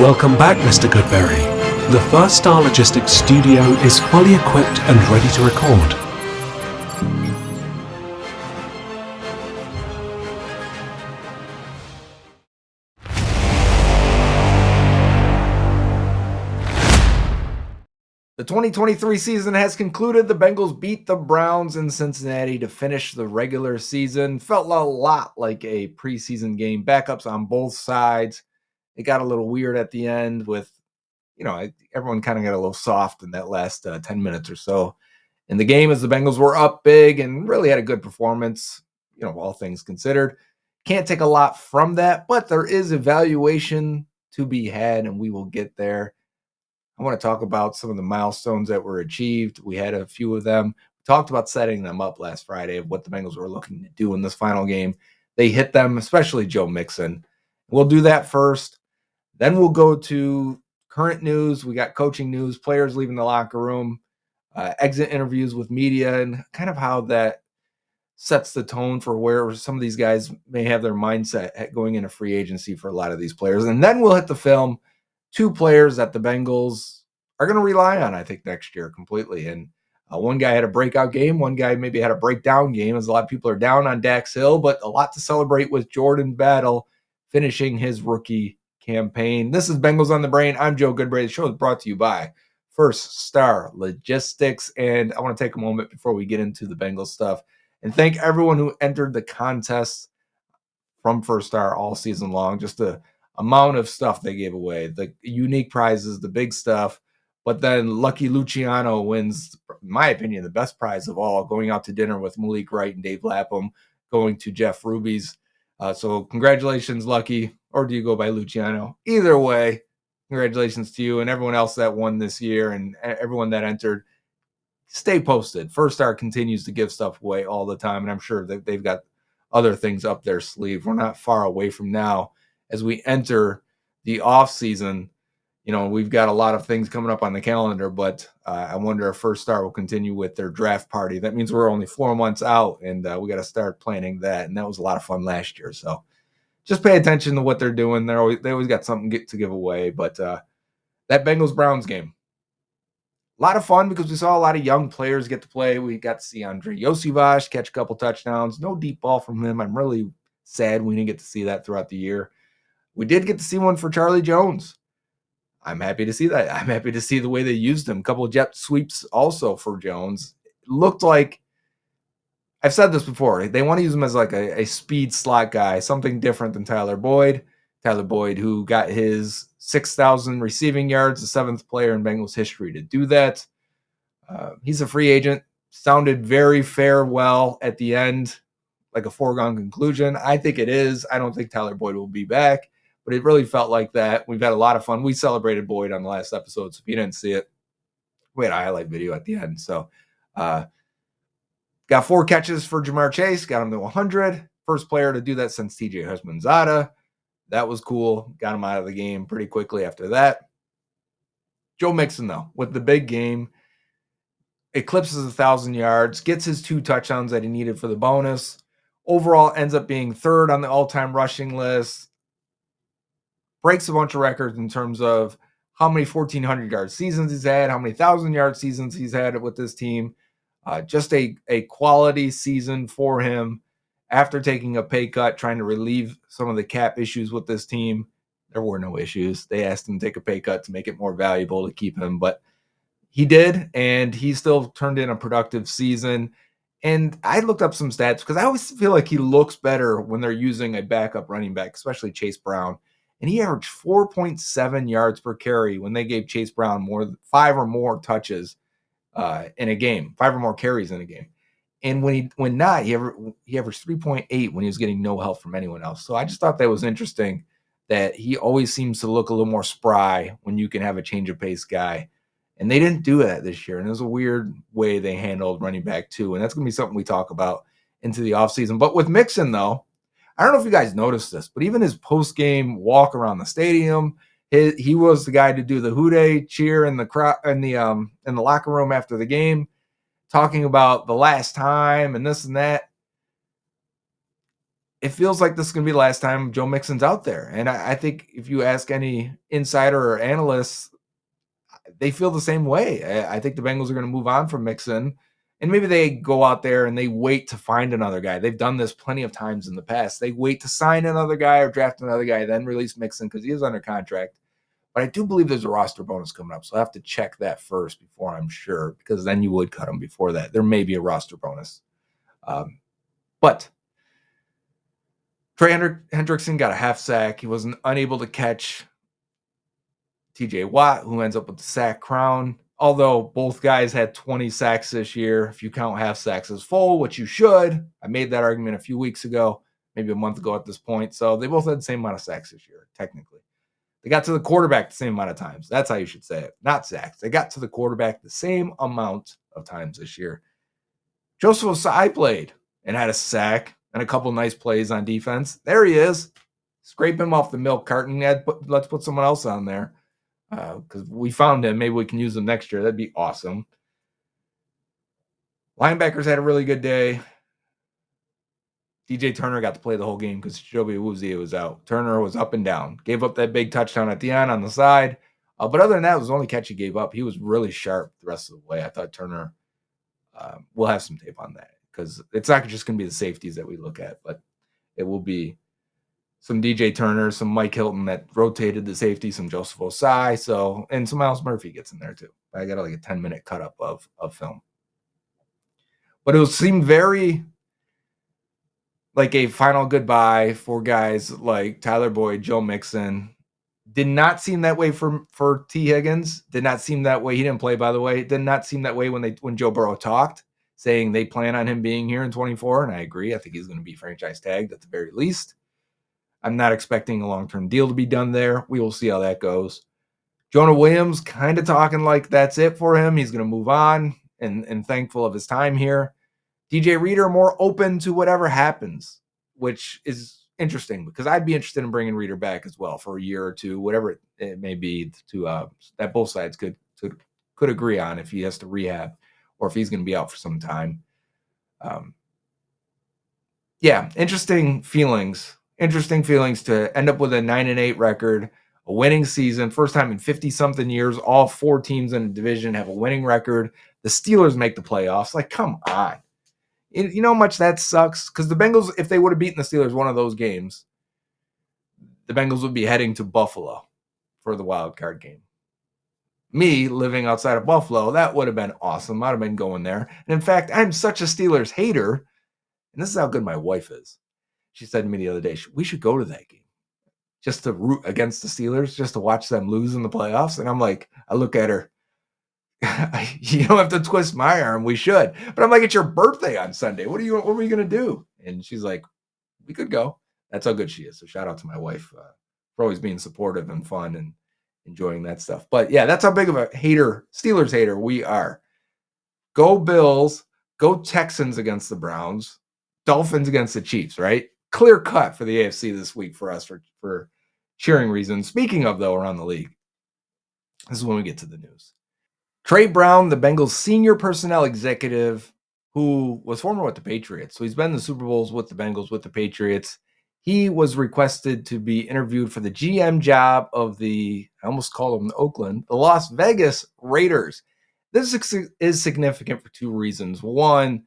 Welcome back, Mr. Goodberry. The First Star Logistics studio is fully equipped and ready to record. The 2023 season has concluded. The Bengals beat the Browns in Cincinnati to finish the regular season. Felt a lot like a preseason game. Backups on both sides. It got a little weird at the end with, everyone kind of got a little soft in that last 10 minutes or so in the game as the Bengals were up big and really had a good performance, all things considered. Can't take a lot from that, but there is evaluation to be had, and we will get there. I want to talk about some of the milestones that were achieved. We had a few of them. We talked about setting them up last Friday of what the Bengals were looking to do in this final game. They hit them, especially Joe Mixon. We'll do that first. Then we'll go to current news. We got coaching news, players leaving the locker room, exit interviews with media, and kind of how that sets the tone for where some of these guys may have their mindset going into free agency for a lot of these players. And then we'll hit the film. Two players that the Bengals are going to rely on, I think, next year completely. And one guy had a breakout game. One guy maybe had a breakdown game, as a lot of people are down on Dax Hill, but a lot to celebrate with Jordan Battle finishing his rookie campaign. This is Bengals on the Brain. I'm Joe Goodberry. The show is brought to you by First Star Logistics. And I want to take a moment before we get into the Bengals stuff and thank everyone who entered the contest from First Star all season long. Just the amount of stuff they gave away, the unique prizes, the big stuff. But then Lucky Luciano wins, in my opinion, the best prize of all, going out to dinner with Malik Wright and Dave Lapham, going to Jeff Ruby's. So congratulations, Lucky, or do you go by Luciano? Either way, congratulations to you and everyone else that won this year and everyone that entered. Stay posted. First Star continues to give stuff away all the time, and I'm sure that they've got other things up their sleeve. We're not far away from now as we enter the offseason. We've got a lot of things coming up on the calendar, but I wonder if First Star will continue with their draft party. That means we're only 4 months out, and we got to start planning that. And that was a lot of fun last year. So just pay attention to what they're doing. They always got something to give away. But that Bengals-Browns game, a lot of fun because we saw a lot of young players get to play. We got to see Andre Yosivas catch a couple touchdowns. No deep ball from him. I'm really sad we didn't get to see that throughout the year. We did get to see one for Charlie Jones. I'm happy to see that. I'm happy to see the way they used him. A couple of jet sweeps also for Jones. It looked like, I've said this before, they want to use him as like a speed slot guy, something different than Tyler Boyd. Tyler Boyd, who got his 6,000 receiving yards, the seventh player in Bengals history to do that. He's a free agent. Sounded very farewell at the end, like a foregone conclusion. I think it is. I don't think Tyler Boyd will be back, but it really felt like that. We've had a lot of fun. We celebrated Boyd on the last episode, so if you didn't see it, we had a highlight video at the end. So got 4 catches for Jamar Chase, got him to 100. First player to do that since TJ Husmanzada. That was cool. Got him out of the game pretty quickly after that. Joe Mixon, though, with the big game, eclipses 1,000 yards, gets his 2 touchdowns that he needed for the bonus. Overall, ends up being 3rd on the all-time rushing list. Breaks a bunch of records in terms of how many 1,400-yard seasons he's had, how many 1,000-yard seasons he's had with this team. Just a quality season for him. After taking a pay cut, trying to relieve some of the cap issues with this team, there were no issues. They asked him to take a pay cut to make it more valuable to keep him, but he did, and he still turned in a productive season. And I looked up some stats because I always feel like he looks better when they're using a backup running back, especially Chase Brown. And he averaged 4.7 yards per carry when they gave Chase Brown 5 or more touches in a game, 5 or more carries in a game. And he averaged 3.8 when he was getting no help from anyone else. So I just thought that was interesting that he always seems to look a little more spry when you can have a change of pace guy. And they didn't do that this year. And it was a weird way they handled running back too. And that's going to be something we talk about into the offseason. But with Mixon, though, I don't know if you guys noticed this, but even his post-game walk around the stadium, he was the guy to do the hooday cheer in the crowd in the locker room after the game, talking about the last time and this and that. it feels like this is going to be the last time Joe Mixon's out there. And I think if you ask any insider or analyst, they feel the same way. I think the Bengals are going to move on from Mixon, and maybe they go out there and they wait to find another guy. They've done this plenty of times in the past. They wait to sign another guy or draft another guy, then release Mixon because he is under contract. But I do believe there's a roster bonus coming up, so I have to check that first before I'm sure, because then you would cut him before that. There may be a roster bonus. But Trey Hendrickson got a half sack. He was unable to catch TJ Watt, who ends up with the sack crown. Although both guys had 20 sacks this year, if you count half sacks as full, which you should. I made that argument a few weeks ago, maybe a month ago at this point. So they both had the same amount of sacks this year, technically. They got to the quarterback the same amount of times. That's how you should say it. Not sacks. They got to the quarterback the same amount of times this year. Joseph Ossia played and had a sack and a couple nice plays on defense. There he is. Scrape him off the milk carton. Let's put someone else on there. Because we found him. Maybe we can use him next year. That'd be awesome. Linebackers had a really good day. DJ Turner got to play the whole game because Joby Awuzie was out. Turner was up and down. Gave up that big touchdown at the end on the side. But other than that, it was the only catch he gave up. He was really sharp the rest of the way. I thought Turner, we'll have some tape on that because it's not just going to be the safeties that we look at, but it will be some DJ Turner, some Mike Hilton that rotated the safety, some Joseph Osai, and some Miles Murphy gets in there too. I got like a 10-minute cut up of film. But it seemed very like a final goodbye for guys like Tyler Boyd, Joe Mixon. Did not seem that way for T. Higgins. Did not seem that way. He didn't play, by the way. Did not seem that way when Joe Burrow talked, saying they plan on him being here in 24. And I agree. I think he's going to be franchise tagged at the very least. I'm not expecting a long-term deal to be done there. We will see how that goes. Jonah Williams kind of talking like that's it for him. He's going to move on and thankful of his time here. DJ Reader more open to whatever happens, which is interesting because I'd be interested in bringing Reader back as well for a year or two, whatever it may be, to that both sides could agree on if he has to rehab or if he's going to be out for some time. Interesting feelings to end up with a 9-8 record, a winning season, first time in 50-something years. All four teams in the division have a winning record. The Steelers make the playoffs. Like, come on. You know how much that sucks? Because the Bengals, if they would have beaten the Steelers one of those games, the Bengals would be heading to Buffalo for the wild card game. Me living outside of Buffalo, that would have been awesome. I'd have been going there. And in fact, I'm such a Steelers hater, and this is how good my wife is. She said to me the other day, we should go to that game just to root against the Steelers, just to watch them lose in the playoffs. And I'm like, I look at her, you don't have to twist my arm. We should. But I'm like, it's your birthday on Sunday. What are you going to do? And she's like, we could go. That's how good she is. So shout out to my wife for always being supportive and fun and enjoying that stuff. But yeah, that's how big of a Steelers hater we are. Go Bills, go Texans against the Browns, Dolphins against the Chiefs, right? Clear cut for the AFC this week for us for cheering reasons. Speaking of, though, around the league, this is when we get to the news. Trey Brown, the Bengals senior personnel executive, who was former with the Patriots. So he's been in the Super Bowls with the Bengals, with the Patriots. He was requested to be interviewed for the GM job of I almost called them Oakland, the Las Vegas Raiders. This is significant for two reasons. One,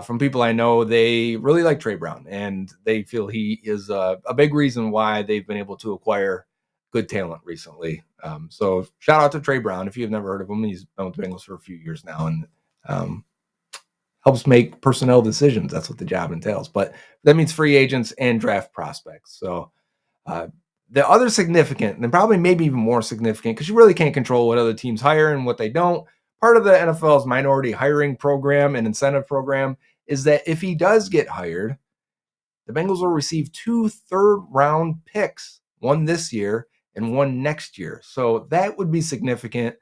from people I know, they really like Trey Brown, and they feel he is a big reason why they've been able to acquire good talent recently. So shout out to Trey Brown. If you've never heard of him, he's been with the Bengals for a few years now and helps make personnel decisions. That's what the job entails. But that means free agents and draft prospects. So the other significant, and probably maybe even more significant, because you really can't control what other teams hire and what they don't. Part of the NFL's minority hiring program and incentive program is that if he does get hired, the Bengals will receive 2 third-round picks, one this year and one next year. So that would be significant.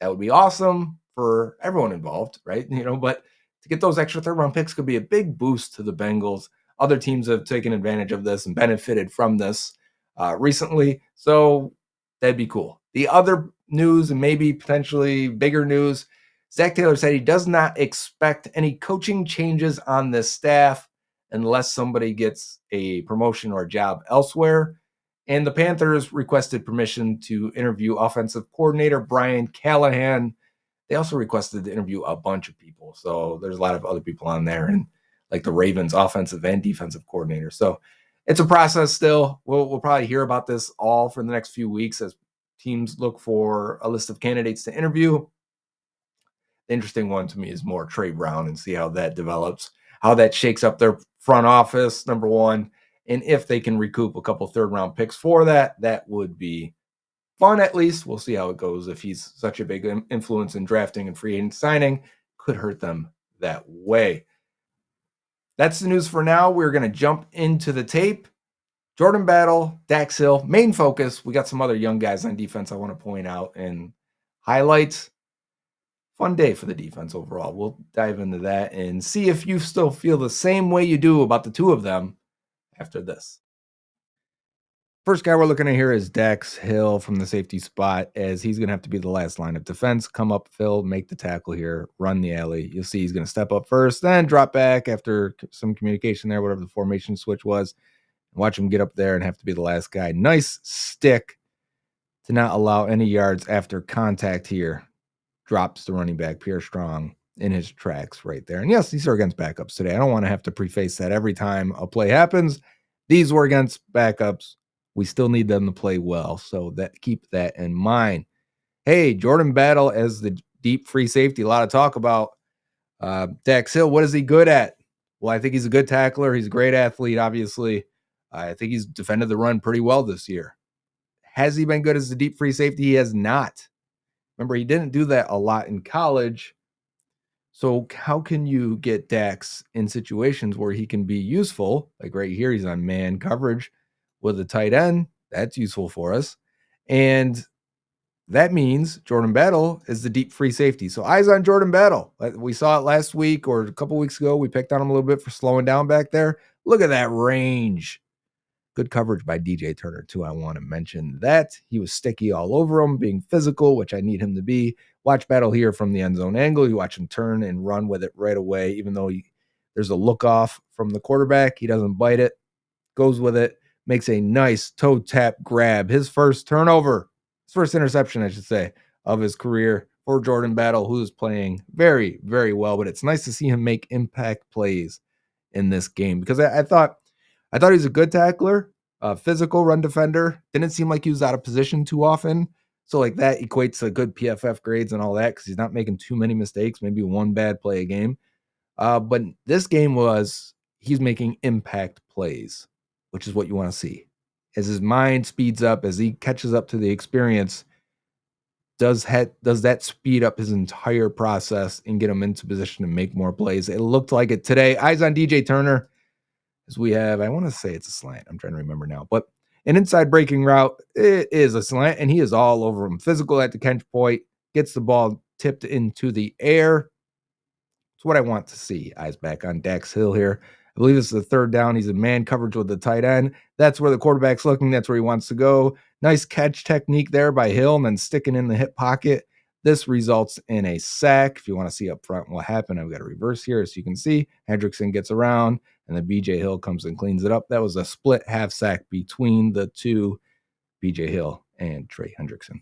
That would be awesome for everyone involved, right? But to get those extra third-round picks could be a big boost to the Bengals. Other teams have taken advantage of this and benefited from this recently. So that'd be cool. The other news, and maybe potentially bigger news, Zach Taylor said he does not expect any coaching changes on this staff. unless somebody gets a promotion or a job elsewhere. And the Panthers requested permission to interview offensive coordinator Brian Callahan. They also requested to interview a bunch of people. So there's a lot of other people on there, and like the Ravens offensive and defensive coordinator. So it's a process still. We'll probably hear about this all for the next few weeks as teams look for a list of candidates to interview. The interesting one to me is more Trey Brown and see how that develops, how that shakes up their front office, number one. And if they can recoup a couple third round picks for that, that would be fun at least. We'll see how it goes. If he's such a big influence in drafting and free agent signing, could hurt them that way. That's the news for now. We're going to jump into the tape. Jordan Battle, Dax Hill, main focus. We got some other young guys on defense I want to point out and highlight. Fun day for the defense overall. We'll dive into that and see if you still feel the same way you do about the two of them after this. First guy we're looking at here is Dax Hill from the safety spot, as he's going to have to be the last line of defense. Come up, Phil, make the tackle here, run the alley. You'll see he's going to step up first, then drop back after some communication there, whatever the formation switch was. Watch him get up there and have to be the last guy. Nice stick to not allow any yards after contact here. Drops the running back, Pierre Strong, in his tracks right there. And yes, these are against backups today. I don't want to have to preface that every time a play happens. These were against backups. We still need them to play well, so that keep that in mind. Hey, Jordan Battle as the deep free safety. A lot of talk about Dax Hill. What is he good at? Well, I think he's a good tackler. He's a great athlete, obviously. I think he's defended the run pretty well this year. Has he been good as the deep free safety? He has not. Remember, he didn't do that a lot in college. So how can you get Dax in situations where he can be useful? Like right here, he's on man coverage with a tight end. That's useful for us. And that means Jordan Battle is the deep free safety. So eyes on Jordan Battle. We saw it last week or a couple weeks ago. We picked on him a little bit for slowing down back there. Look at that range. Good coverage by DJ Turner, too. I want to mention that. He was sticky all over him, being physical, which I need him to be. Watch Battle here from the end zone angle. You watch him turn and run with it right away, even though there's a look off from the quarterback. He doesn't bite it, goes with it, makes a nice toe tap grab. His first turnover, his first interception, I should say, of his career for Jordan Battle, who's playing very, very well. But it's nice to see him make impact plays in this game because I thought he's a good tackler, physical run defender. Didn't seem like he was out of position too often. So like that equates to good PFF grades and all that because he's not making too many mistakes, maybe one bad play a game. But this game he's making impact plays, which is what you want to see. As his mind speeds up, as he catches up to the experience, does that speed up his entire process and get him into position to make more plays? It looked like it today. Eyes on DJ Turner. As we have, I want to say it's a slant. I'm trying to remember now, but an inside breaking route. It is a slant, and he is all over him. Physical at the catch point, gets the ball tipped into the air. It's what I want to see. Eyes back on Dax Hill here. I believe it's the third down. He's in man coverage with the tight end. That's where the quarterback's looking. That's where he wants to go. Nice catch technique there by Hill and then sticking in the hip pocket. This results in a sack. If you want to see up front what happened, I've got a reverse here. As you can see, Hendrickson gets around, and then B.J. Hill comes and cleans it up. That was a split half sack between the two, B.J. Hill and Trey Hendrickson.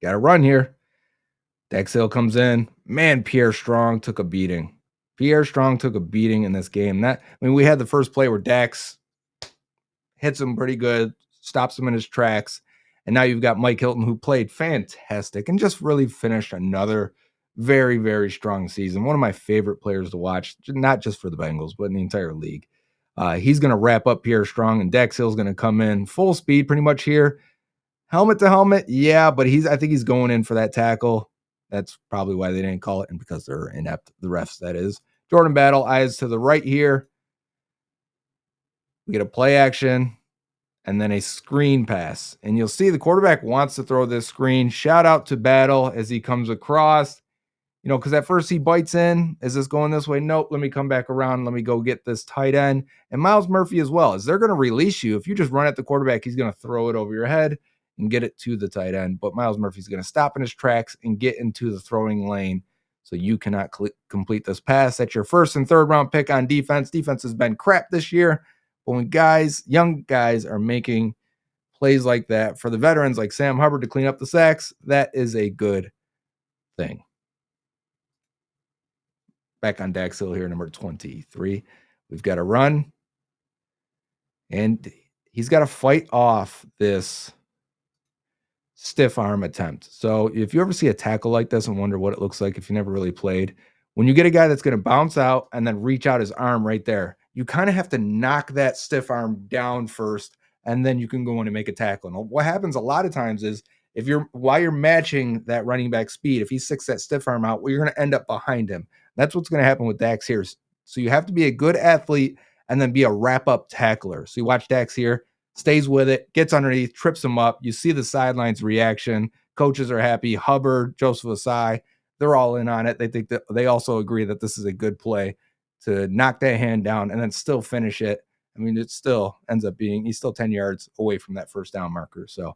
Got to run here. Dax Hill comes in. Man, Pierre Strong took a beating. Pierre Strong took a beating in this game. We had the first play where Dax hits him pretty good, stops him in his tracks. And now you've got Mike Hilton, who played fantastic and just really finished another very, very strong season. One of my favorite players to watch, not just for the Bengals, but in the entire league. He's going to wrap up Pierre Strong, and Dax Hill's going to come in full speed pretty much here. Helmet to helmet, yeah, but I think he's going in for that tackle. That's probably why they didn't call it, and because they're inept, the refs, that is. Jordan Battle, eyes to the right here. We get a play action and then a screen pass. And you'll see the quarterback wants to throw this screen. Shout out to Battle as he comes across. Because at first he bites in. Is this going this way? Nope. Let me come back around. Let me go get this tight end. And Miles Murphy as well. As they're going to release you. If you just run at the quarterback, he's going to throw it over your head and get it to the tight end. But Miles Murphy's going to stop in his tracks and get into the throwing lane. So you cannot complete this pass. That's your first and third round pick on defense. Defense has been crap this year. But when young guys are making plays like that for the veterans like Sam Hubbard to clean up the sacks, that is a good thing. Back on Dax Hill here, number 23. We've got a run. And he's got to fight off this stiff arm attempt. So if you ever see a tackle like this and wonder what it looks like if you never really played, when you get a guy that's going to bounce out and then reach out his arm right there, you kind of have to knock that stiff arm down first, and then you can go in and make a tackle. And what happens a lot of times is while you're matching that running back speed, if he sticks that stiff arm out, well, you're going to end up behind him. That's what's going to happen with Dax here. So you have to be a good athlete and then be a wrap-up tackler. So you watch Dax here, stays with it, gets underneath, trips him up. You see the sidelines reaction. Coaches are happy. Hubbard, Joseph Ossia, they're all in on it. They think that they also agree that this is a good play to knock that hand down and then still finish it. I mean, it still ends up being, he's still 10 yards away from that first down marker. So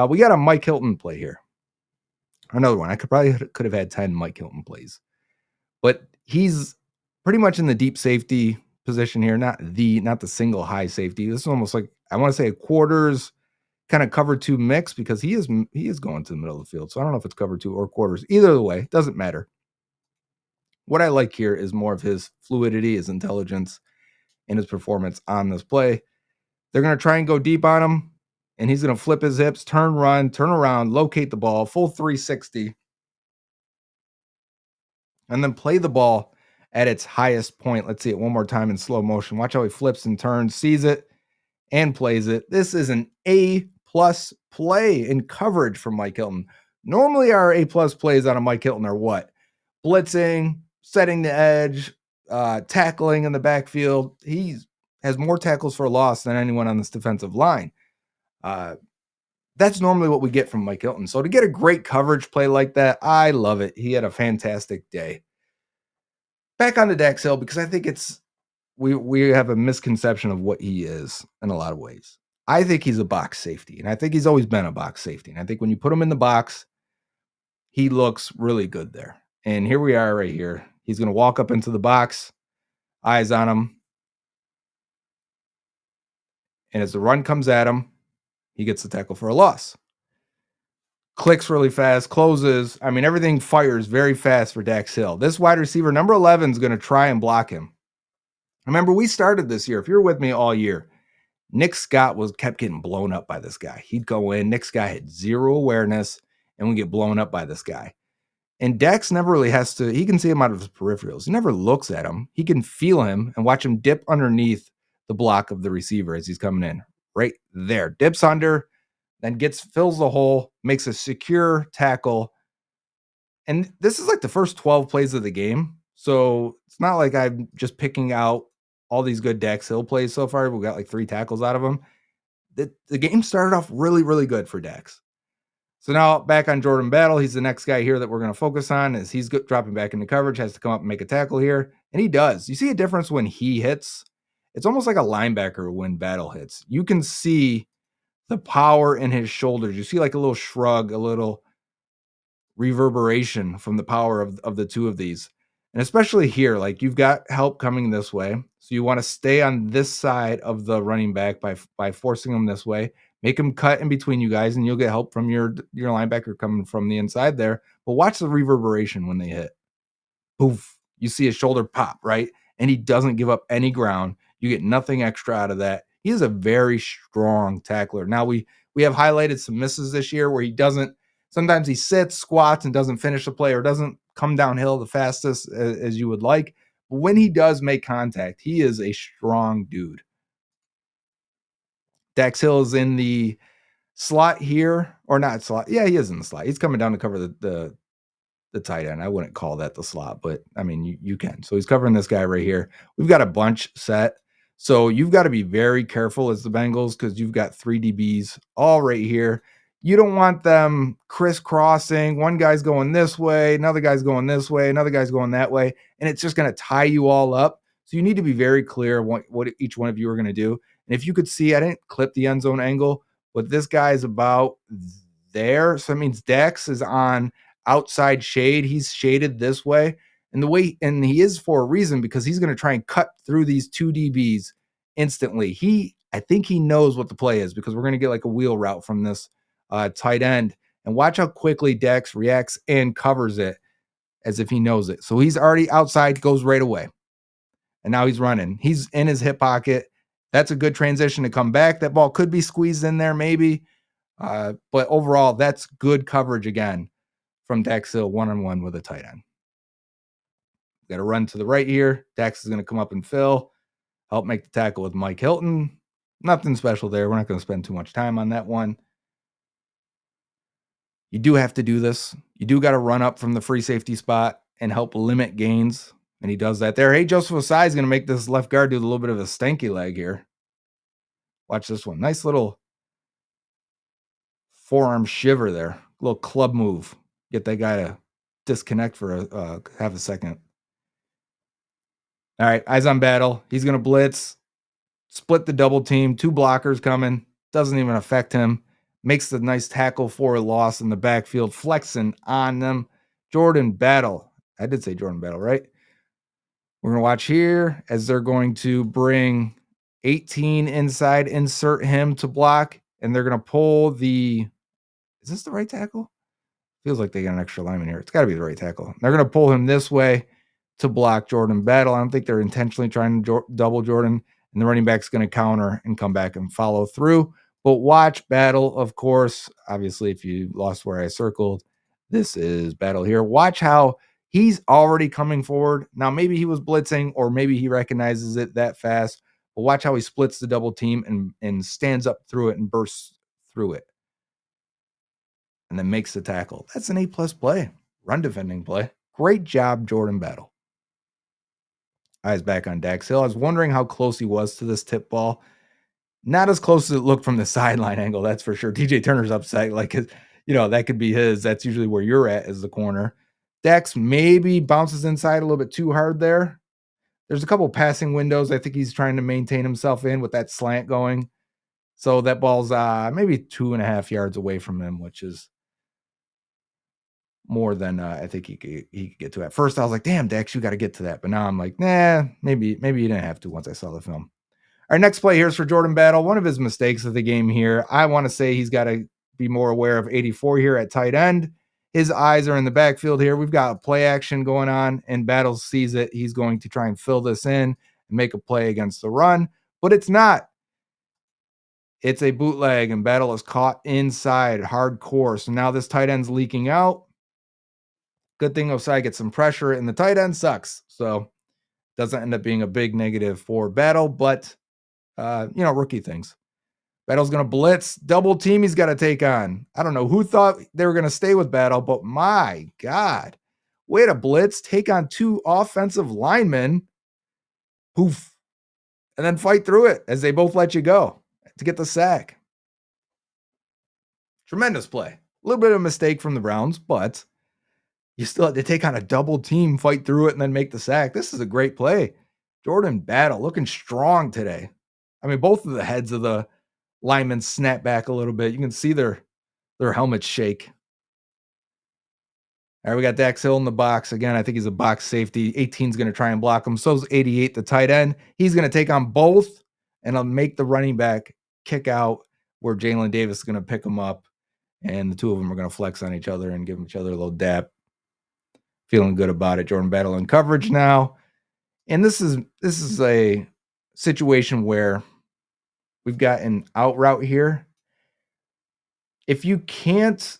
we got a Mike Hilton play here. Another one. I could have had 10 Mike Hilton plays. But he's pretty much in the deep safety position here, not the single high safety. This is almost like, I want to say, a quarters kind of cover two mix, because he is going to the middle of the field. So I don't know if it's cover two or quarters. Either way, doesn't matter. What I like here is more of his fluidity, his intelligence, and his performance on this play. They're going to try and go deep on him, and he's going to flip his hips, turn around, locate the ball, full 360, and then play the ball at its highest point. Let's see it one more time in slow motion. Watch how he flips and turns, sees it, and plays it. This is an A-plus play in coverage from Mike Hilton. Normally our A-plus plays on a Mike Hilton are what? Blitzing, setting the edge, tackling in the backfield. He has more tackles for a loss than anyone on this defensive line. That's normally what we get from Mike Hilton. So to get a great coverage play like that, I love it. He had a fantastic day. Back on to Dax Hill, because I think we have a misconception of what he is in a lot of ways. I think he's a box safety, and I think he's always been a box safety. And I think when you put him in the box, he looks really good there. And here we are right here. He's going to walk up into the box, eyes on him. And as the run comes at him, he gets the tackle for a loss. Clicks really fast, closes. I mean, everything fires very fast for Dax Hill. This wide receiver, number 11, is going to try and block him. Remember, we started this year. If you're with me all year, Nick Scott kept getting blown up by this guy. He'd go in. Nick Scott had zero awareness and would get blown up by this guy. And Dax never really has to, he can see him out of his peripherals. He never looks at him. He can feel him and watch him dip underneath the block of the receiver as he's coming in. Right there. Dips under, then fills the hole, makes a secure tackle. And this is like the first 12 plays of the game. So it's not like I'm just picking out all these good Dax Hill plays so far. We got like 3 tackles out of him. The game started off really, really good for Dax. So now back on Jordan Battle, he's the next guy here that we're going to focus on, as he's dropping back into coverage, has to come up and make a tackle here. And he does. You see a difference when he hits? It's almost like a linebacker when Battle hits. You can see the power in his shoulders. You see like a little shrug, a little reverberation from the power of the two of these. And especially here, like, you've got help coming this way. So you want to stay on this side of the running back by forcing him this way. Make him cut in between you guys, and you'll get help from your linebacker coming from the inside there. But watch the reverberation when they hit. Poof. You see his shoulder pop, right? And he doesn't give up any ground. You get nothing extra out of that. He is a very strong tackler. Now, we have highlighted some misses this year where he doesn't, sometimes he sits, squats, and doesn't finish the play, or doesn't come downhill the fastest as you would like. But when he does make contact, he is a strong dude. Dax Hill is in the slot here, or not slot. Yeah, he is in the slot. He's coming down to cover the tight end. I wouldn't call that the slot, but I mean, you can. So he's covering this guy right here. We've got a bunch set. So you've got to be very careful as the Bengals, because you've got 3 DBs all right here. You don't want them crisscrossing. One guy's going this way, another guy's going this way, another guy's going that way, and it's just going to tie you all up. So you need to be very clear what each one of you are going to do. And if you could see, I didn't clip the end zone angle, but this guy is about there. So that means Dax is on outside shade. He's shaded this way. And he is for a reason, because he's going to try and cut through these two DBs instantly. I think he knows what the play is, because we're going to get like a wheel route from this tight end. And watch how quickly Dax reacts and covers it as if he knows it. So he's already outside, goes right away. And now he's running. He's in his hip pocket. That's a good transition to come back. That ball could be squeezed in there maybe. But overall, that's good coverage again from Dax Hill one-on-one with a tight end. Got to run to the right here. Dax is going to come up and fill, help make the tackle with Mike Hilton. Nothing special there. We're not going to spend too much time on that one. You do have to do this. You do got to run up from the free safety spot and help limit gains. And he does that there. Hey, Joseph Ossia is going to make this left guard do a little bit of a stanky leg here. Watch this one. Nice little forearm shiver there. A little club move. Get that guy to disconnect for half a second. All right, eyes on Battle. He's going to blitz, split the double team. Two blockers coming. Doesn't even affect him. Makes the nice tackle for a loss in the backfield, flexing on them. Jordan Battle. I did say Jordan Battle, right? We're going to watch here as they're going to bring 18 inside, insert him to block, and they're going to pull the – is this the right tackle? Feels like they got an extra lineman here. It's got to be the right tackle. They're going to pull him this way to block Jordan Battle. I don't think they're intentionally trying to double Jordan, and the running back's going to counter and come back and follow through. But watch Battle, of course. Obviously, if you lost where I circled, this is Battle here. Watch how he's already coming forward. Now, maybe he was blitzing, or maybe he recognizes it that fast. But watch how he splits the double team and stands up through it and bursts through it, and then makes the tackle. That's an A-plus play. Run defending play. Great job, Jordan Battle. Eyes back on Dax Hill. I was wondering how close he was to this tip ball. Not as close as it looked from the sideline angle, that's for sure. TJ Turner's upside, like, that could be his. That's usually where you're at as the corner. Dax maybe bounces inside a little bit too hard there. There's a couple passing windows I think he's trying to maintain himself in with that slant going. So that ball's maybe 2.5 yards away from him, which is more than I think he could get to. At first, I was like, damn, Dax, you got to get to that. But now I'm like, nah, maybe you didn't have to once I saw the film. Our next play here is for Jordan Battle. One of his mistakes of the game here. I want to say he's got to be more aware of 84 here at tight end. His eyes are in the backfield here. We've got a play action going on, and Battle sees it. He's going to try and fill this in and make a play against the run, but it's not. It's a bootleg, and Battle is caught inside hardcore. So now this tight end's leaking out. Good thing Osai gets some pressure, and the tight end sucks. So doesn't end up being a big negative for Battle, but rookie things. Battle's going to blitz, double team he's got to take on. I don't know who thought they were going to stay with Battle, but my God. Way to blitz, take on two offensive linemen, poof, and then fight through it as they both let you go to get the sack. Tremendous play. A little bit of a mistake from the Browns, but you still had to take on a double team, fight through it, and then make the sack. This is a great play. Jordan Battle looking strong today. I mean, both of the heads of the linemen snap back a little bit. You can see their helmets shake. All right, we got Dax Hill in the box. Again, I think he's a box safety. 18's going to try and block him. So's 88, the tight end. He's going to take on both, and I'll make the running back kick out where Jalen Davis is going to pick him up, and the two of them are going to flex on each other and give each other a little dap. Feeling good about it. Jordan Battle in coverage now. And this is a situation where we've got an out route here. If you can't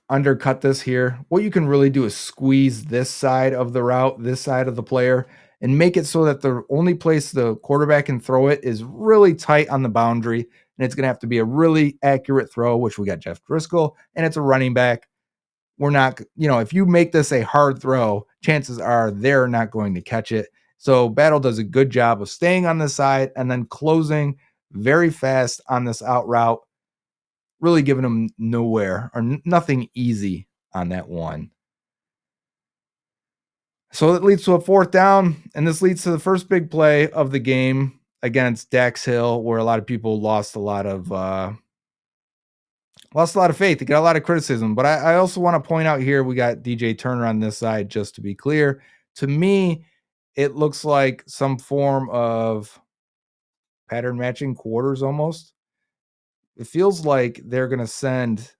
undercut this here, what you can really do is squeeze this side of the route, this side of the player, and make it so that the only place the quarterback can throw it is really tight on the boundary. And it's going to have to be a really accurate throw, which we got Jeff Driscoll, and it's a running back. We're not, if you make this a hard throw, chances are they're not going to catch it. So Battle does a good job of staying on this side and then closing very fast on this out route, really giving them nowhere or nothing easy on that one. So it leads to a fourth down, and this leads to the first big play of the game against Dax Hill, where a lot of people lost a lot of Lost a lot of faith. He got a lot of criticism. But I also want to point out here we got DJ Turner on this side, just to be clear. To me, it looks like some form of pattern matching quarters almost. It feels like they're going to send.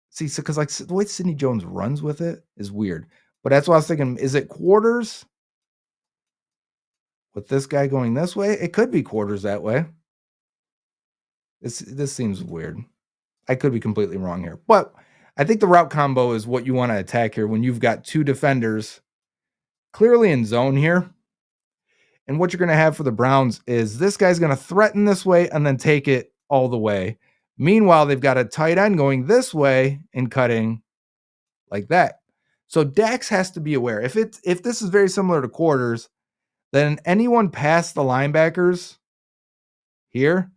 See, so because like the way Sidney Jones runs with it is weird. But that's what I was thinking. Is it quarters with this guy going this way? It could be quarters that way. This seems weird. I could be completely wrong here. But I think the route combo is what you want to attack here when you've got two defenders clearly in zone here. And what you're going to have for the Browns is this guy's going to threaten this way and then take it all the way. Meanwhile, they've got a tight end going this way and cutting like that. So Dax has to be aware. If this is very similar to quarters, then anyone past the linebackers here,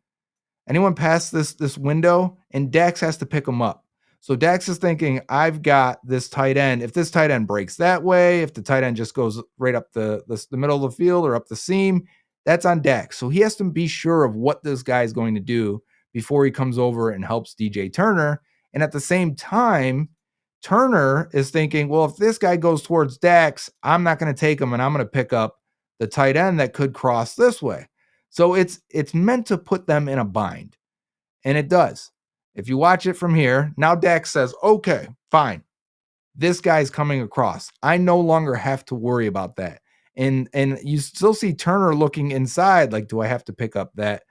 anyone past this window, and Dax has to pick them up. So Dax is thinking, I've got this tight end. If this tight end breaks that way, if the tight end just goes right up the middle of the field or up the seam, that's on Dax. So he has to be sure of what this guy is going to do before he comes over and helps DJ Turner. And at the same time, Turner is thinking, well, if this guy goes towards Dax, I'm not going to take him and I'm going to pick up the tight end that could cross this way. So it's meant to put them in a bind. And it does. If you watch it from here, now Dax says, okay, fine. This guy's coming across. I no longer have to worry about that. And you still see Turner looking inside, like, do I have to pick up that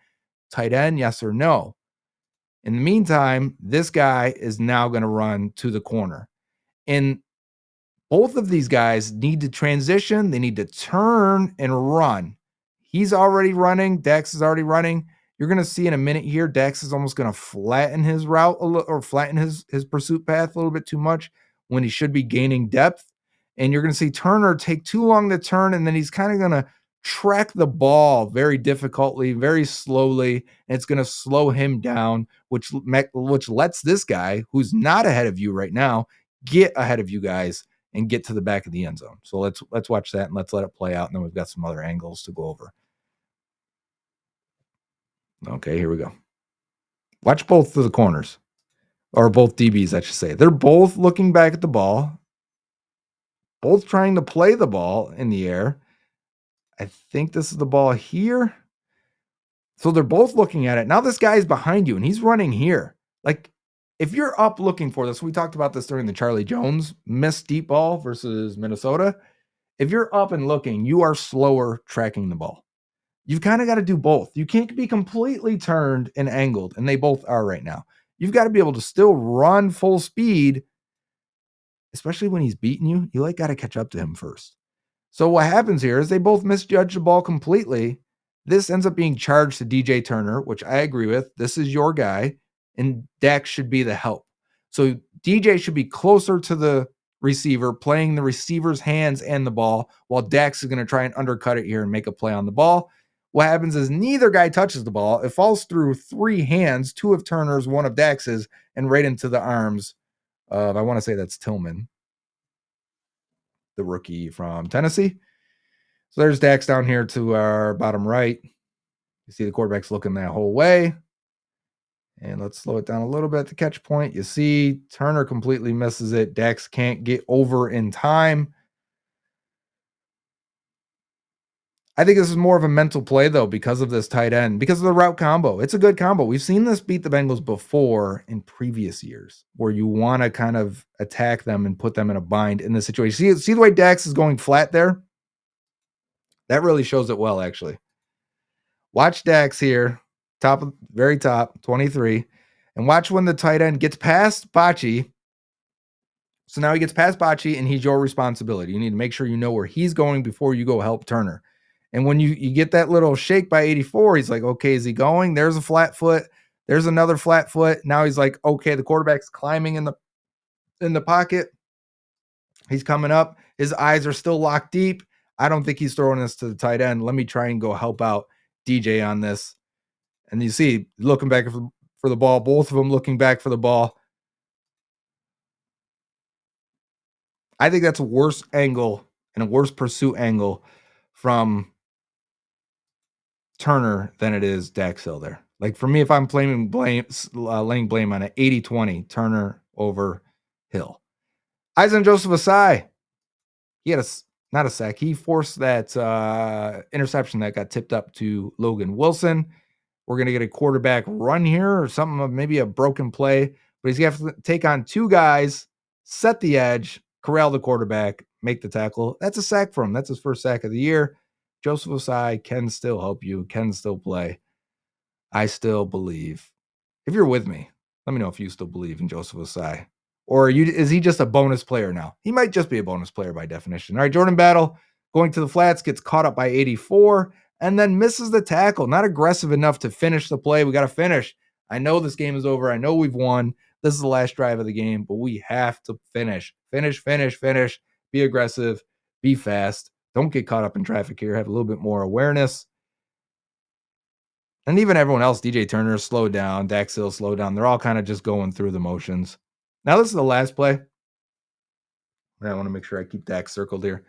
tight end? Yes or no? In the meantime, this guy is now going to run to the corner. And both of these guys need to transition. They need to turn and run. He's already running. Dax is already running. You're going to see in a minute here, Dax is almost going to flatten his route a little, or flatten his pursuit path a little bit too much when he should be gaining depth. And you're going to see Turner take too long to turn, and then he's kind of going to track the ball very difficultly, very slowly, and it's going to slow him down, which lets this guy, who's not ahead of you right now, get ahead of you guys and get to the back of the end zone. So let's watch that and let's let it play out. And then we've got some other angles to go over. Okay, here we go. Watch both of the corners, or both DBs, I should say. They're both looking back at the ball, both trying to play the ball in the air. I think this is the ball here. So they're both looking at it. Now this guy's behind you and he's running here. Like, if you're up looking for this, we talked about this during the Charlie Jones missed deep ball versus Minnesota. If you're up and looking, you are slower tracking the ball. You've kind of got to do both. You can't be completely turned and angled, and they both are right now. You've got to be able to still run full speed, especially when he's beating you. You got to catch up to him first. So what happens here is they both misjudge the ball completely. This ends up being charged to DJ Turner, which I agree with. This is your guy, and Dax should be the help. So DJ should be closer to the receiver, playing the receiver's hands and the ball, while Dax is going to try and undercut it here and make a play on the ball. What happens is neither guy touches the ball. It falls through three hands, two of Turner's, one of Dax's, and right into the arms of, I want to say that's Tillman, the rookie from Tennessee. So there's Dax down here to our bottom right. You see the quarterback's looking that whole way. And let's slow it down a little bit at the catch point. You see Turner completely misses it. Dax can't get over in time. I think this is more of a mental play, though, because of this tight end, because of the route combo. It's a good combo. We've seen this beat the Bengals before in previous years, where you want to kind of attack them and put them in a bind in this situation. See the way Dax is going flat there? That really shows it well, actually. Watch Dax here, very top, 23. And watch when the tight end gets past Bocce. So now he gets past Bocce, and he's your responsibility. You need to make sure you know where he's going before you go help Turner. And when you get that little shake by 84, he's like, okay, is he going? There's a flat foot. There's another flat foot. Now he's like, okay, the quarterback's climbing in the pocket. He's coming up. His eyes are still locked deep. I don't think he's throwing this to the tight end. Let me try and go help out DJ on this. And you see, looking back for the ball, both of them looking back for the ball. I think that's a worse angle and a worse pursuit angle from Turner than it is Dax Hill there. Like for me, if I'm laying blame on an 80-20 Turner over Hill. Eisen Joseph Osai, he had not a sack. He forced that interception that got tipped up to Logan Wilson. We're going to get a quarterback run here or something, maybe a broken play, but he's going to have to take on two guys, set the edge, corral the quarterback, make the tackle. That's a sack for him. That's his first sack of the year. Joseph Osai can still help you, can still play. I still believe. If you're with me, let me know if you still believe in Joseph Osai. Or is he just a bonus player now? He might just be a bonus player by definition. All right, Jordan Battle going to the flats, gets caught up by 84, and then misses the tackle. Not aggressive enough to finish the play. We got to finish. I know this game is over. I know we've won. This is the last drive of the game, but we have to finish. Finish. Be aggressive. Be fast. Don't get caught up in traffic here. Have a little bit more awareness. And even everyone else, DJ Turner, slowed down. Dax Hill, slowed down. They're all kind of just going through the motions. Now, this is the last play. I want to make sure I keep Dax circled here.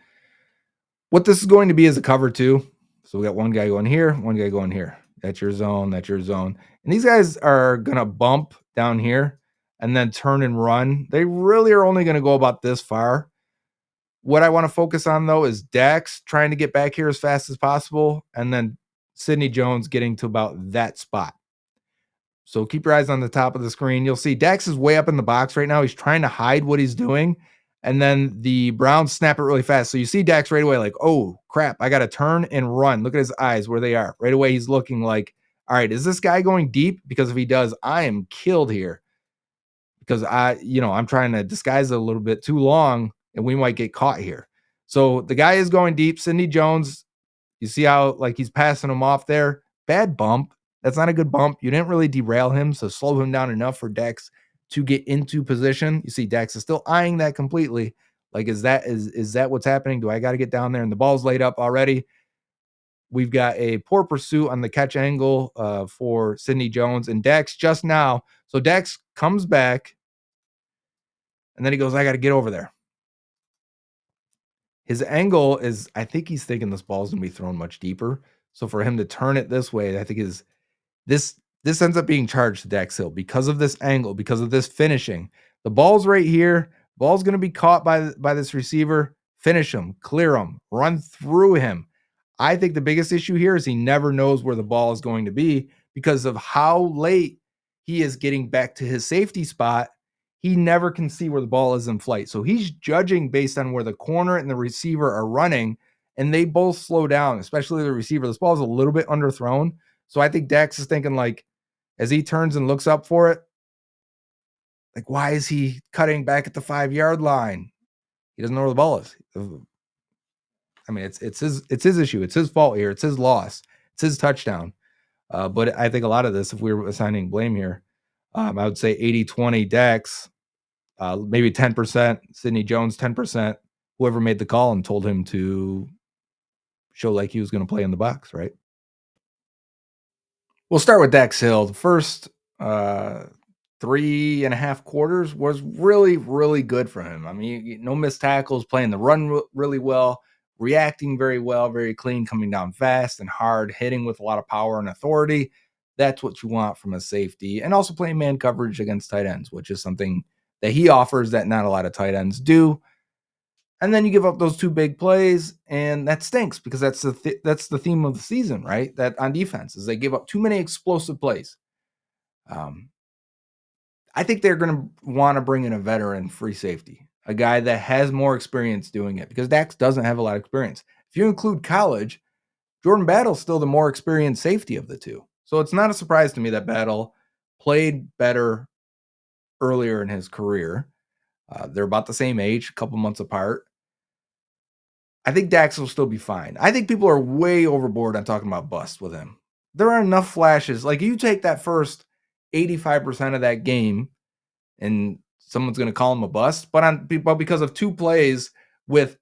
What this is going to be is a cover two. So we got one guy going here, one guy going here. That's your zone. That's your zone. And these guys are going to bump down here and then turn and run. They really are only going to go about this far. What I want to focus on, though, is Dax trying to get back here as fast as possible, and then Sidney Jones getting to about that spot. So keep your eyes on the top of the screen. You'll see Dax is way up in the box right now. He's trying to hide what he's doing. And then the Browns snap it really fast. So you see Dax right away like, oh, crap, I got to turn and run. Look at his eyes where they are. Right away, he's looking like, all right, is this guy going deep? Because if he does, I am killed here. Because I'm trying to disguise it a little bit too long, and we might get caught here. So the guy is going deep. Sidney Jones, you see how like he's passing him off there. Bad bump. That's not a good bump. You didn't really derail him, so slow him down enough for Dax to get into position. You see Dax is still eyeing that completely. Like, is that what's happening? Do I got to get down there? And the ball's laid up already. We've got a poor pursuit on the catch angle for Sidney Jones and Dax just now. So Dax comes back, and then he goes, I got to get over there. His angle is, I think he's thinking this ball's going to be thrown much deeper. So for him to turn it this way, I think is this ends up being charged to Dax Hill because of this angle, because of this finishing. The ball's right here. Ball's going to be caught by this receiver. Finish him, clear him, run through him. I think the biggest issue here is he never knows where the ball is going to be because of how late he is getting back to his safety spot. He never can see where the ball is in flight. So he's judging based on where the corner and the receiver are running, and they both slow down, especially the receiver. This ball is a little bit underthrown. So I think Dax is thinking, like, as he turns and looks up for it, like, why is he cutting back at the 5-yard line? He doesn't know where the ball is. I mean, it's his issue. It's his fault here. It's his loss. It's his touchdown. But I think a lot of this, if we were assigning blame here, I would say 80-20 Dax, maybe 10% Sidney Jones, 10% whoever made the call and told him to show like he was going to play in the box, right? We'll start with Dax Hill. The first 3.5 quarters was really, really good for him. I mean, no missed tackles, playing the run really well, reacting very well, very clean, coming down fast and hard, hitting with a lot of power and authority. That's what you want from a safety. And also playing man coverage against tight ends, which is something that he offers that not a lot of tight ends do. And then you give up those two big plays, and that stinks because that's the theme of the season, right? That on defense is they give up too many explosive plays. I think they're going to want to bring in a veteran free safety, a guy that has more experience doing it because Dax doesn't have a lot of experience. If you include college, Jordan Battle's still the more experienced safety of the two. So it's not a surprise to me that Battle played better earlier in his career. They're about the same age, a couple months apart. I think Dax will still be fine. I think people are way overboard on talking about bust with him. There are enough flashes. Like, you take that first 85% of that game, and someone's going to call him a bust. But because of two plays with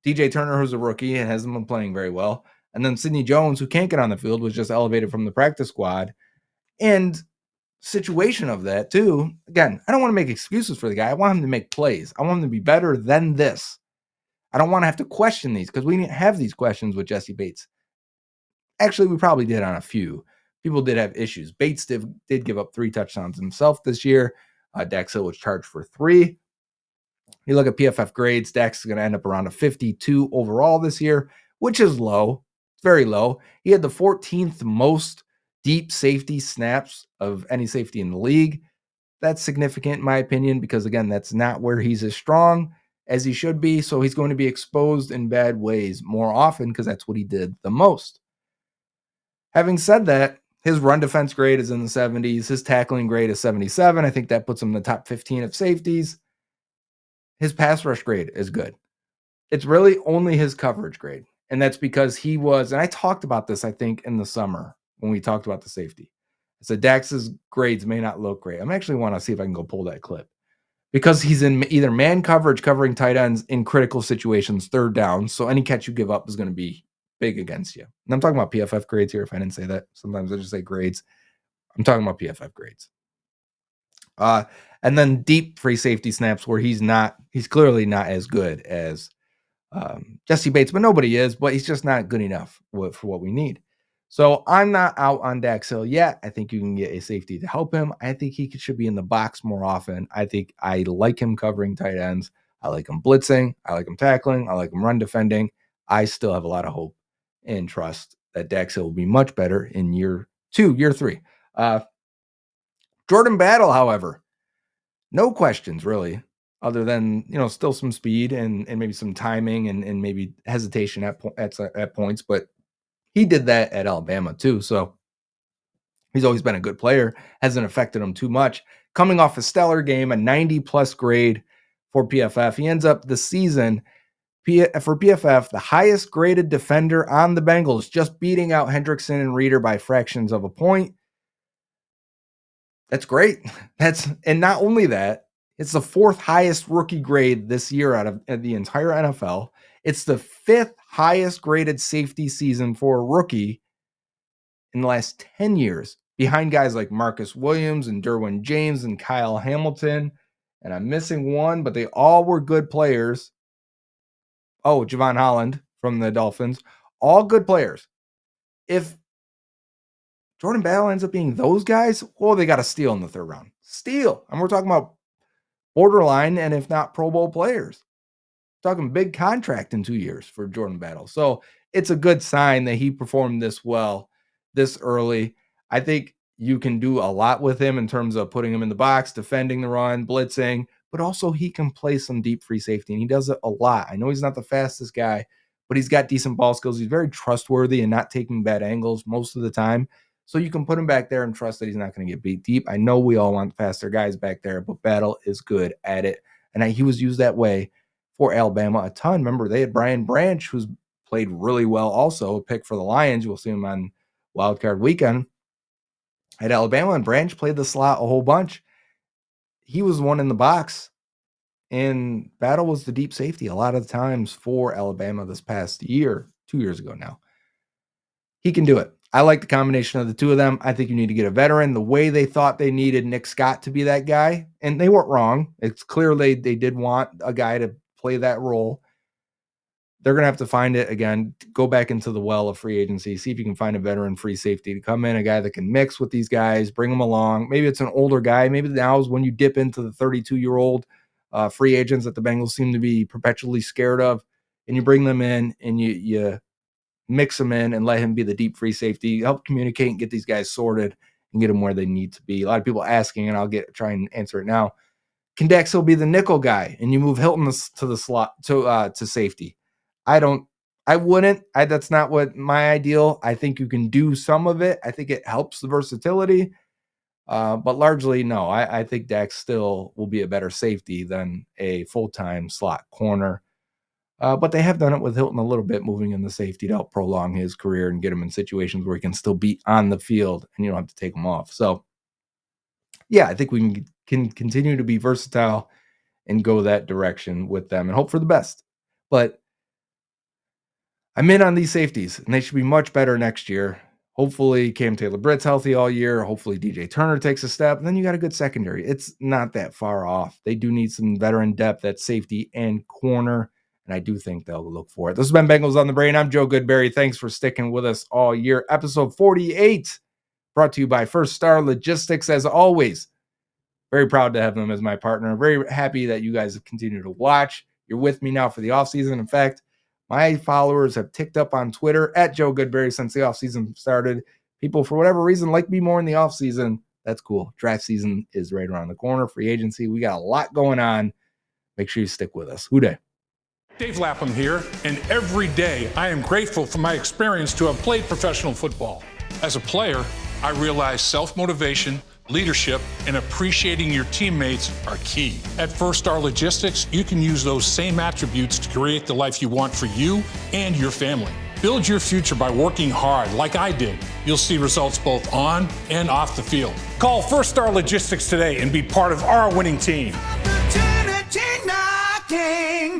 DJ Turner, who's a rookie and hasn't been playing very well, and then Sidney Jones, who can't get on the field, was just elevated from the practice squad. And situation of that, too. Again, I don't want to make excuses for the guy. I want him to make plays. I want him to be better than this. I don't want to have to question these because we didn't have these questions with Jesse Bates. Actually, we probably did on a few, people did have issues. Bates did give up 3 touchdowns himself this year. Dax Hill was charged for 3. You look at PFF grades, Dax is going to end up around a 52 overall this year, which is low. It's very low. He had the 14th most deep safety snaps of any safety in the league. That's significant in my opinion, because again, that's not where he's as strong as he should be. So he's going to be exposed in bad ways more often because that's what he did the most. Having said that, his run defense grade is in the 70s. His tackling grade is 77. I think that puts him in the top 15 of safeties. His pass rush grade is good. It's really only his coverage grade. And that's because he was, and I talked about this, I think, in the summer when we talked about the safety. I said Dax's grades may not look great. I actually want to see if I can go pull that clip. Because he's in either man coverage covering tight ends in critical situations, third down. So any catch you give up is going to be big against you. And I'm talking about PFF grades here. If I didn't say that, sometimes I just say grades. I'm talking about PFF grades. And then deep free safety snaps where he's clearly not as good as Jesse Bates, but nobody is, but he's just not good enough for what we need. So I'm not out on Dax Hill yet. I think you can get a safety to help him. I think he should be in the box more often. I think I like him covering tight ends. I like him blitzing. I like him tackling. I like him run defending. I still have a lot of hope and trust that Dax Hill will be much better in year 2, year 3. Jordan Battle, however, no questions really, other than, still some speed and maybe some timing and maybe hesitation at points, but he did that at Alabama too. So he's always been a good player, hasn't affected him too much. Coming off a stellar game, a 90+ grade for PFF. He ends up the season for PFF, the highest graded defender on the Bengals, just beating out Hendrickson and Reeder by fractions of a point. That's great. And not only that, it's the 4th highest rookie grade this year out of the entire NFL. It's the 5th highest graded safety season for a rookie in the last 10 years, behind guys like Marcus Williams and Derwin James and Kyle Hamilton. And I'm missing one, but they all were good players. Oh, Javon Holland from the Dolphins. All good players. If Jordan Battle ends up being those guys, well, they got a steal in the 3rd round. Steal. And we're talking about borderline and if not Pro Bowl players. Talking big contract in 2 years for Jordan Battle. So it's a good sign that he performed this well this early. I think you can do a lot with him in terms of putting him in the box, defending the run, blitzing, but also he can play some deep free safety, and he does it a lot. I know he's not the fastest guy, but he's got decent ball skills. He's very trustworthy and not taking bad angles most of the time. So you can put him back there and trust that he's not going to get beat deep. I know we all want faster guys back there, but Battle is good at it. And he was used that way for Alabama a ton. Remember, they had Brian Branch, who's played really well also, a pick for the Lions. We'll see him on Wild Card Weekend at Alabama, and Branch played the slot a whole bunch. He was one in the box, and Battle was the deep safety a lot of the times for Alabama this past year, 2 years ago now. He can do it. I like the combination of the two of them. I think you need to get a veteran. The way they thought they needed Nick Scott to be that guy, and they weren't wrong. It's clear they did want a guy to play that role. They're going to have to find it again, go back into the well of free agency, see if you can find a veteran free safety to come in, a guy that can mix with these guys, bring them along. Maybe it's an older guy. Maybe now is when you dip into the 32-year-old free agents that the Bengals seem to be perpetually scared of, and you bring them in and you mix them in and let him be the deep free safety, help communicate and get these guys sorted and get them where they need to be. A lot of people asking, and I'll try and answer it now. Can Dax Hill be the nickel guy and you move Hilton to the slot to safety? I wouldn't. That's not what my ideal. I think you can do some of it. I think it helps the versatility. But largely, no. I think Dax still will be a better safety than a full-time slot corner. But they have done it with Hilton a little bit, moving in the safety to help prolong his career and get him in situations where he can still be on the field and you don't have to take him off. So, yeah, I think we can continue to be versatile and go that direction with them and hope for the best. But I'm in on these safeties, and they should be much better next year. Hopefully, Cam Taylor-Britt's healthy all year. Hopefully, DJ Turner takes a step. And then you got a good secondary. It's not that far off. They do need some veteran depth at safety and corner, and I do think they'll look for it. This has been Bengals on the Brain. I'm Joe Goodberry. Thanks for sticking with us all year. Episode 48. brought to you by First Star Logistics. As always, very proud to have them as my partner. Very happy that you guys have continued to watch. You're with me now for the offseason. In fact, my followers have ticked up on Twitter at Joe Goodberry since the offseason started. People, for whatever reason, like me more in the offseason. That's cool. Draft season is right around the corner. Free agency. We got a lot going on. Make sure you stick with us. Who day? Dave Lapham here, and every day I am grateful for my experience to have played professional football. As a player, I realized self-motivation, leadership, and appreciating your teammates are key. At First Star Logistics, you can use those same attributes to create the life you want for you and your family. Build your future by working hard like I did. You'll see results both on and off the field. Call First Star Logistics today and be part of our winning team. Opportunity knocking.